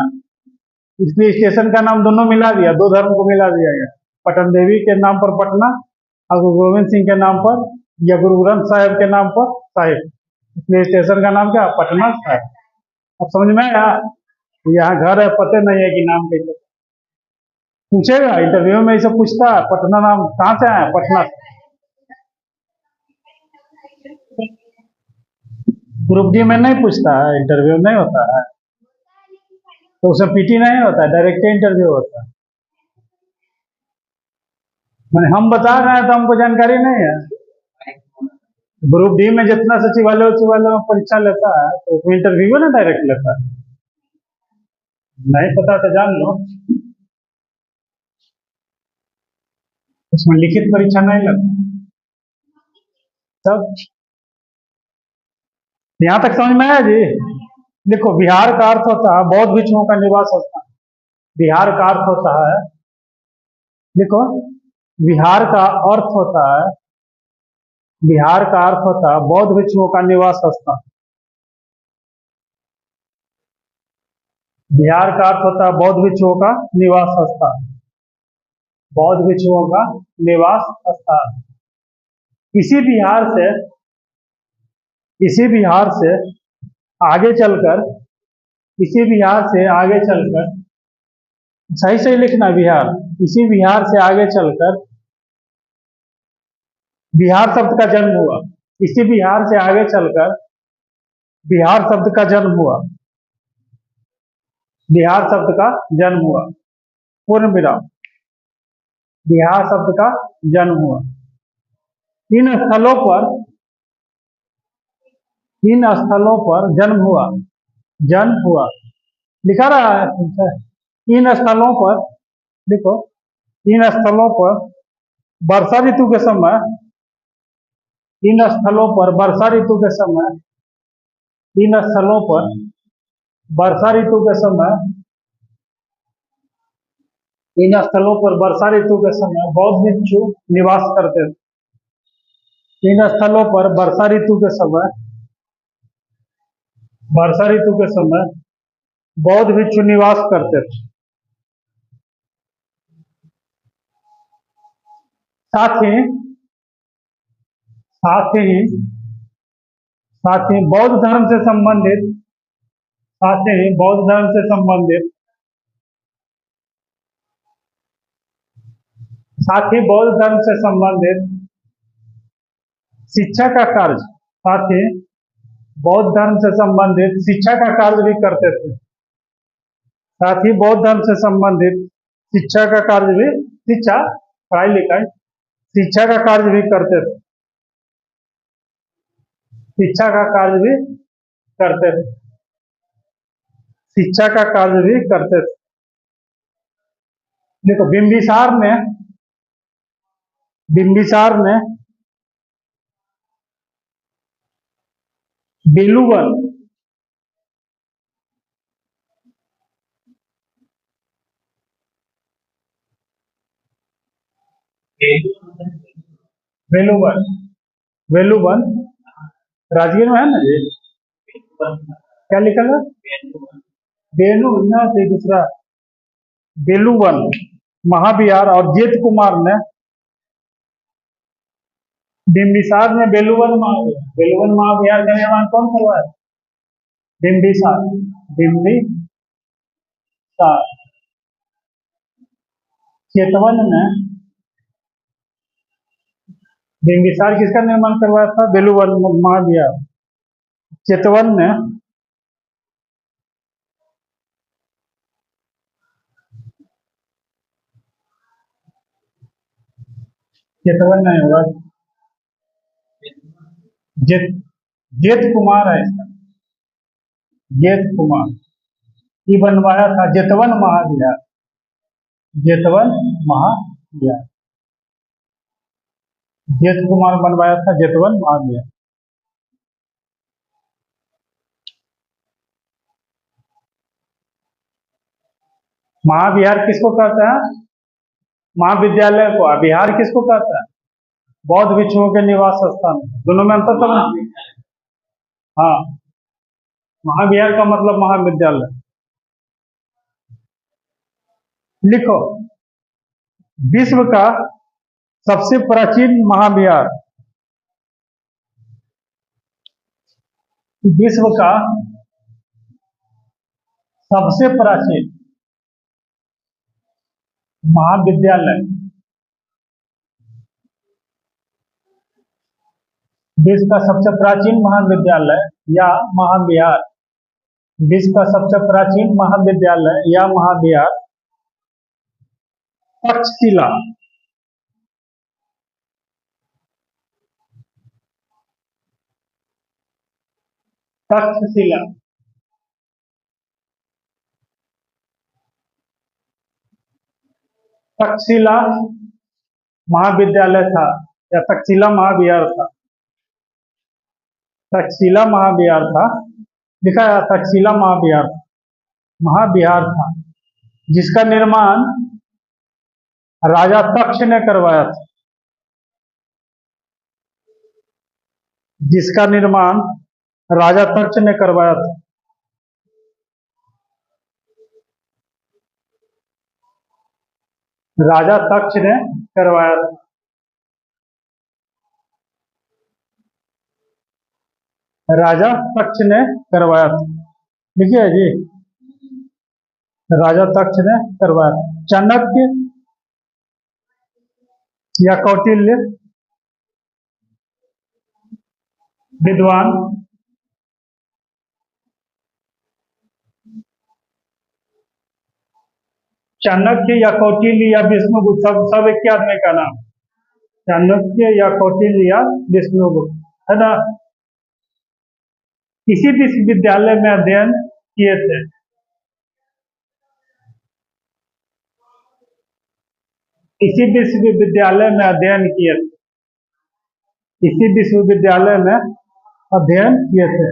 इसलिए स्टेशन का नाम दोनों मिला दिया, दो धर्म को मिला दिया गया। पटन देवी के नाम पर पटना और गुरु गोविंद सिंह के नाम पर या गुरु ग्रंथ साहिब के नाम पर साहिब, इसलिए स्टेशन का नाम क्या? पटना साहिब। अब समझ में आया? यहाँ घर है, पते नहीं है कि नाम कैसे। पूछेगा इंटरव्यू में, ऐसे पूछता है पटना नाम कहाँ से आए, पटना से। ग्रुप डी में नहीं पूछता है, इंटरव्यू नहीं होता है, तो उसमें पीटी नहीं होता है, डायरेक्ट इंटरव्यू होता है। मैंने हम बता रहे हैं तो हमको जानकारी नहीं है। ग्रुप डी में जितना सचिवालय में परीक्षा लेता है तो उसमें इंटरव्यू ना डायरेक्ट लेता है। नहीं पता तो जान लो, उसमें लिखित परीक्षा नहीं लगता। सब यहाँ तक समझ में आया जी। देखो, बिहार का अर्थ होता है बौद्ध भिक्षुओं का निवास स्थान। बिहार का अर्थ होता है, देखो, बिहार का अर्थ होता है, बिहार का अर्थ होता है बौद्ध भिक्षुओं का निवास स्थान। बिहार का अर्थ होता है बौद्ध भिक्षुओं का निवास स्थान। बौद्ध भिक्षुओं का निवास स्थान। इसी बिहार से, इसी बिहार से आगे चलकर, इसी बिहार से आगे चलकर, सही सही लिखना बिहार, इसी बिहार से आगे चलकर बिहार शब्द का जन्म हुआ। इसी बिहार से आगे चलकर बिहार शब्द का जन्म हुआ। बिहार शब्द का जन्म हुआ, पूर्ण विराम। बिहार शब्द का जन्म हुआ। इन स्थलों पर, इन स्थलों पर जन्म हुआ, जन्म हुआ, लिखा रहा है। इन स्थलों पर, देखो, इन स्थलों पर वर्षा ऋतु के समय, इन स्थलों पर वर्षा ऋतु के समय, इन स्थलों पर वर्षा ऋतु के समय, इन स्थलों पर वर्षा ऋतु के समय बौद्ध भिक्षु निवास करते थे। इन स्थलों पर वर्षा ऋतु के समय, वर्षा ऋतु के समय बौद्ध भिक्षु निवास करते थे। साथ ही, साथ ही, साथ ही बौद्ध धर्म से संबंधित, साथ ही बौद्ध धर्म से संबंधित, साथ ही बौद्ध धर्म से संबंधित शिक्षा का कार्य, साथ ही बौद्ध धर्म से संबंधित शिक्षा का कार्य भी करते थे। साथ ही बौद्ध धर्म से संबंधित शिक्षा का कार्य भी, शिक्षा, पढ़ाई लिखाई, शिक्षा का कार्य भी करते थे। शिक्षा का कार्य भी करते थे। शिक्षा का कार्य भी करते थे। देखो, बिंबिसार ने, बिंबिसार ने बेलूवन, वेलुवन, वेलुवन राजगीर में है ना जी। क्या लिखा है? बेलू ना, दूसरा बेलूवन महाविहार। और जेत कुमार ने बिंबिसार में बेलूवन महाविहार, बेलूवन महाविहार का निर्माण कौन करवाया? बिंबिसार, बिंबिसार। चेतवन ने, बिंबिसार किसका निर्माण करवाया था? बेलूवन महाविहार। चेतवन ने, चेतवन नहीं होगा, जेत, जेत कुमार है इसका, जेत कुमार। ये बनवाया था जेतवन महाविहार, जेतवन महाविहार। जेत कुमार बनवाया था जेतवन महाविहार। महाविहार किसको कहते हैं? महाविद्यालय को। विहार किसको कहता है? बौद्ध भिक्षुओं के निवास स्थान। दोनों में अंतर समझ। हाँ, महाविहार का मतलब महाविद्यालय। लिखो, विश्व का सबसे प्राचीन महाविहार, विश्व का सबसे प्राचीन, महाविद्यालय, विश्व का सबसे प्राचीन महाविद्यालय या महाविहार, विश्व का सबसे प्राचीन महाविद्यालय या महाविहार तक्षशिला, तक्षशिला, तक्षशिला महाविद्यालय था या तक्षशिला महाविहार था, तक्षशिला महाविहार था, लिखा है तक्षशिला महाविहार, महाविहार था जिसका निर्माण राजा तक्ष ने करवाया था, जिसका निर्माण राजा तक्ष ने करवाया था। राजा तक्ष ने करवाया था। राजा तक्ष ने करवाया था, लिखिए जी, राजा तक्ष ने करवाया था। चाणक्य या कौटिल्य विद्वान, चाणक्य या कौटिल्य या विष्णुगुप्त, सब एक ही आदमी का नाम, चाणक्य या कौटिल्य या विष्णुगुप्त, है ना। इसी विश्वविद्यालय में अध्ययन किए थे, इसी विश्वविद्यालय में अध्ययन किए थे, इसी विश्वविद्यालय में अध्ययन किए थे,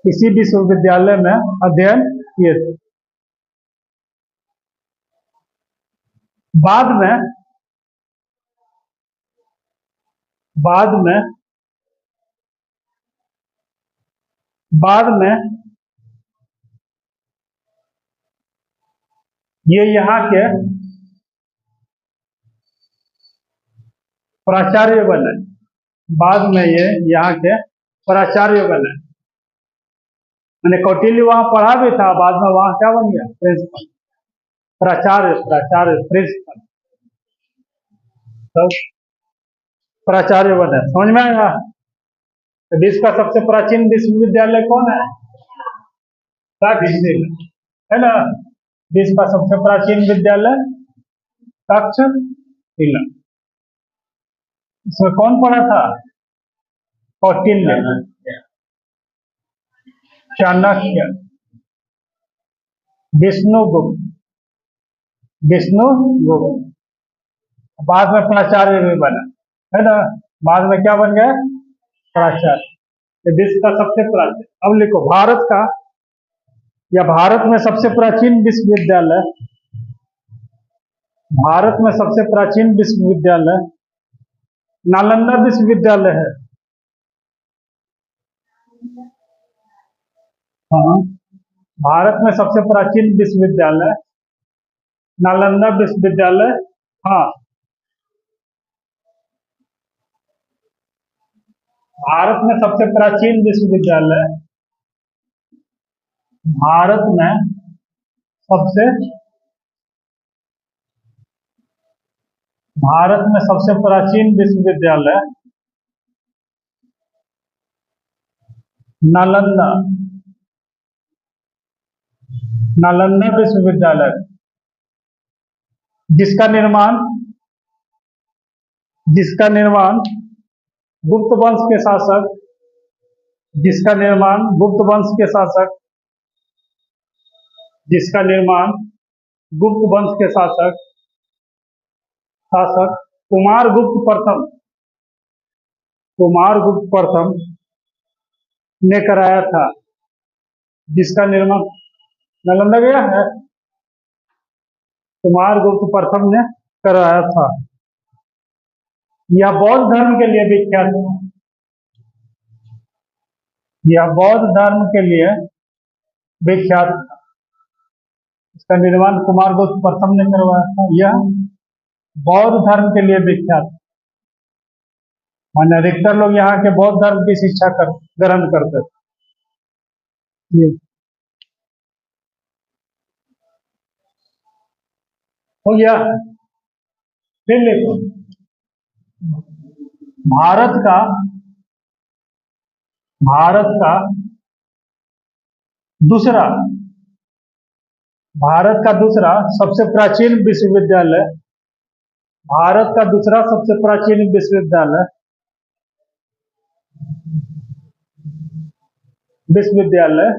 इसी विश्वविद्यालय में अध्ययन किए थे। बाद में ये यहाँ के प्राचार्य बने, बाद में ये यहाँ के प्राचार्य बने, मैंने कौटिल्य वहां पढ़ा भी था, बाद में वहां क्या बन गया, प्रिंसिपल, प्राचार्य, प्रिंसिपल, तब प्राचार्य बने। समझ में आएगा। तो विश्व का सबसे प्राचीन विश्वविद्यालय कौन है, तक्षशिला, है ना। विश्व का सबसे प्राचीन विद्यालय तक्षशिला। इसमें कौन पढ़ा था, कौटिल्य, चाणक्य, विष्णुगुप्त, बाद में प्राचार्य भी बना, है ना। बाद में क्या बन गया, प्राचार्य। विश्व का सबसे प्राचीन, अब लिखो भारत का या भारत में सबसे प्राचीन विश्वविद्यालय, भारत में सबसे प्राचीन विश्वविद्यालय नालंदा विश्वविद्यालय है। हाँ, भारत में सबसे प्राचीन विश्वविद्यालय नालंदा विश्वविद्यालय, हाँ, भारत में सबसे प्राचीन विश्वविद्यालय, भारत में सबसे प्राचीन विश्वविद्यालय नालंदा विश्वविद्यालय, जिसका निर्माण गुप्त वंश के शासक, जिसका निर्माण गुप्त वंश के शासक कुमारगुप्त प्रथम ने कराया था, जिसका निर्माण नालंदा गया है, कुमारगुप्त प्रथम ने कराया था। यह बौद्ध धर्म के लिए विख्यात है, यह बौद्ध धर्म के लिए विख्यात, इसका निर्माण कुमारगुप्त प्रथम ने करवाया था। यह बौद्ध धर्म के लिए विख्यात, माने अधिकतर लोग यहाँ के बौद्ध धर्म की शिक्षा ग्रहण करते थे। हो गया। फिर लिखो, भारत का भारत का दूसरा भारत का दूसरा सबसे प्राचीन विश्वविद्यालय, भारत का दूसरा सबसे प्राचीन विश्वविद्यालय विश्वविद्यालय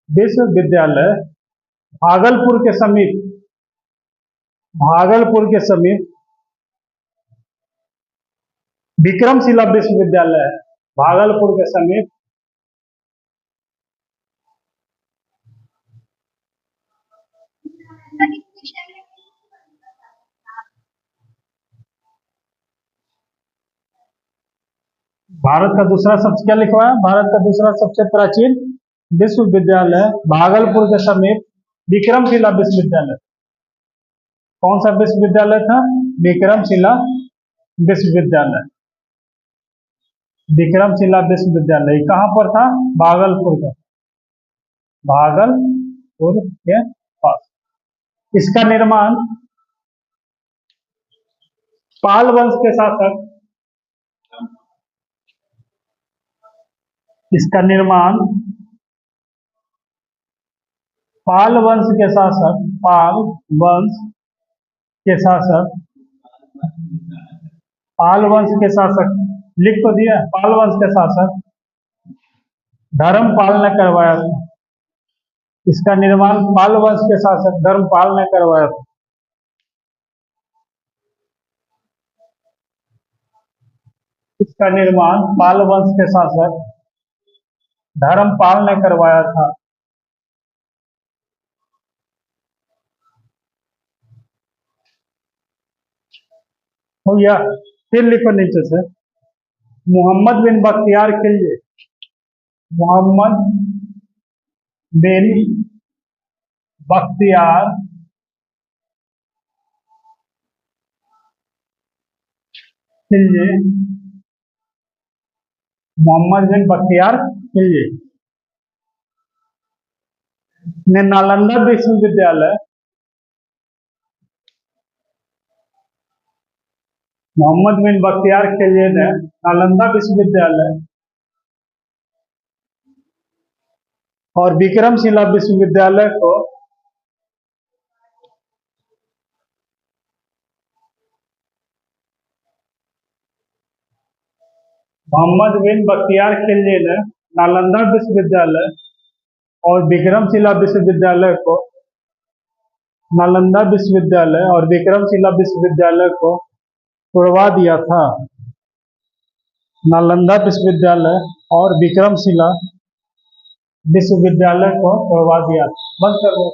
विश्वविद्यालय भागलपुर के समीप, भागलपुर के समीप विक्रमशिला विश्वविद्यालय है। भागलपुर के समीप भारत का दूसरा सबसे, क्या लिखवा है, भारत का दूसरा सबसे प्राचीन विश्वविद्यालय भागलपुर के समीप विक्रमशिला विश्वविद्यालय। कौन सा विश्वविद्यालय था? विक्रमशिला विश्वविद्यालय। विक्रमशिला विश्वविद्यालय कहाँ पर था? भागलपुर का, भागलपुर के पास। इसका निर्माण पाल वंश के शासक, इसका निर्माण पाल वंश के शासक, पाल वंश के शासक, पाल वंश के शासक लिख तो दिया, पाल वंश के शासक धर्मपाल ने करवाया था। इसका निर्माण पाल वंश के शासक धर्मपाल ने करवाया था। इसका निर्माण पाल वंश के शासक धर्मपाल ने करवाया था। हो गया। फिर लिखो नीचे से, मोहम्मद बिन बख्तियार खिलजी, मोहम्मद बिन बख्तियार खिलजी, मोहम्मद बिन बख्तियार खिलजी ने नालंदा विश्वविद्यालय, मोहम्मद बिन बख्तियार खिलजी ने नालंदा विश्वविद्यालय और विक्रमशिला विश्वविद्यालय को मोहम्मद बिन बख्तियार खिलजी ने नालंदा विश्वविद्यालय और विक्रमशिला विश्वविद्यालय को, नालंदा विश्वविद्यालय और विक्रमशिला विश्वविद्यालय को तुड़वा दिया था। नालंदा विश्वविद्यालय और विक्रमशिला विश्वविद्यालय को तुड़वा दिया। बंद कर दो।